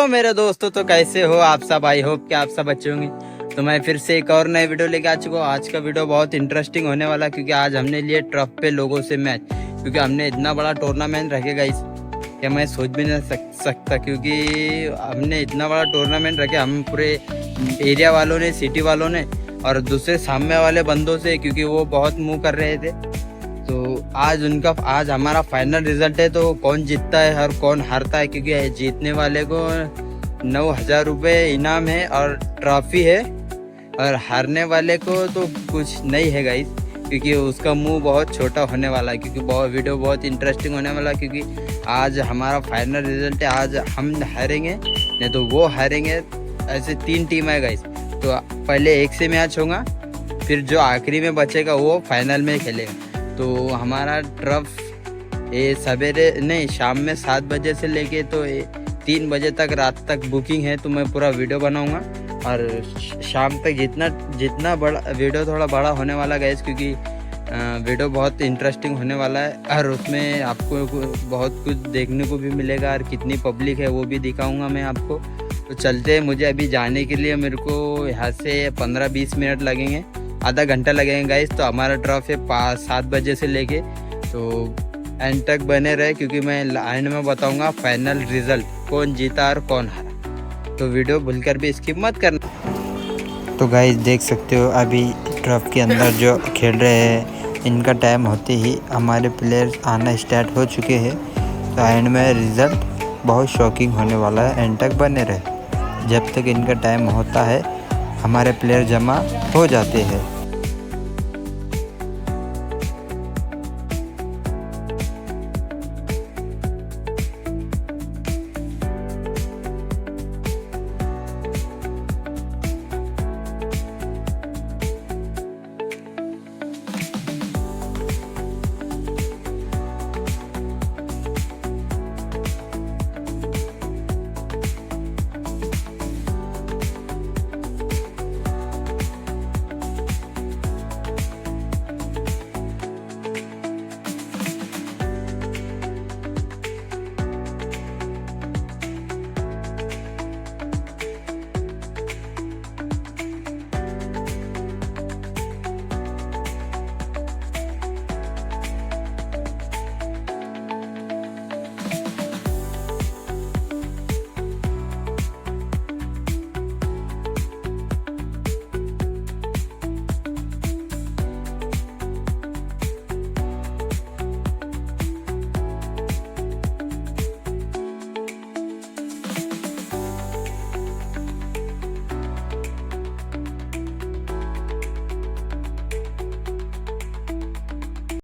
तो मेरे दोस्तों, तो कैसे हो आप सब? आई होप कि आप सब अच्छे होंगे। तो मैं फिर से एक और नए वीडियो लेके आ चुका हूँ। आज का वीडियो बहुत इंटरेस्टिंग होने वाला है, क्योंकि आज हमने लिए ट्रफ पे लोगों से मैच। क्योंकि हमने इतना बड़ा टूर्नामेंट रखेगा इस कि मैं सोच भी नहीं सकता, क्योंकि हमने इतना बड़ा टूर्नामेंट रखे हम पूरे एरिया वालों ने, सिटी वालों ने और दूसरे सामने वाले बंदों से, क्योंकि वो बहुत मुँह कर रहे थे। तो आज हमारा फाइनल रिजल्ट है। तो कौन जीतता है और कौन हारता है, क्योंकि जीतने वाले को 9,000 रुपये इनाम है और ट्रॉफी है, और हारने वाले को तो कुछ नहीं है गाइस, क्योंकि उसका मुंह बहुत छोटा होने वाला है। क्योंकि वीडियो बहुत इंटरेस्टिंग होने वाला है, क्योंकि आज हमारा फाइनल रिजल्ट है। आज हम हारेंगे नहीं तो वो हारेंगे। ऐसे 3 टीम है गाइस। तो पहले 1 से मैच होगा, फिर जो आखिरी में बचेगा वो फाइनल में खेलेगा। तो हमारा ट्रफ ये सवेरे नहीं, शाम में 7 बजे से लेके तो 3 बजे तक, रात तक बुकिंग है। तो मैं पूरा वीडियो बनाऊंगा और शाम तक जितना बड़ा वीडियो, थोड़ा बड़ा होने वाला गैस, क्योंकि वीडियो बहुत इंटरेस्टिंग होने वाला है। और उसमें आपको बहुत कुछ देखने को भी मिलेगा, और कितनी पब्लिक है वो भी दिखाऊंगा मैं आपको। तो चलते हैं, मुझे अभी जाने के लिए मेरे को यहाँ से 15-20 मिनट लगेंगे, आधा घंटा लगेगा गाइस। तो हमारा ट्रफ है 7 बजे से लेके, तो एंड तक बने रहे, क्योंकि मैं एंड में बताऊंगा फाइनल रिजल्ट, कौन जीता और कौन हारा। तो वीडियो भूलकर भी स्किप मत करना। तो गाइस देख सकते हो, अभी ट्रफ के अंदर जो खेल रहे हैं, इनका टाइम होते ही हमारे प्लेयर्स आना स्टार्ट हो चुके हैं। तो एंड में रिज़ल्ट बहुत शॉकिंग होने वाला है, एंड तक बने रहे। जब तक इनका टाइम होता है हमारे प्लेयर जमा हो जाते हैं।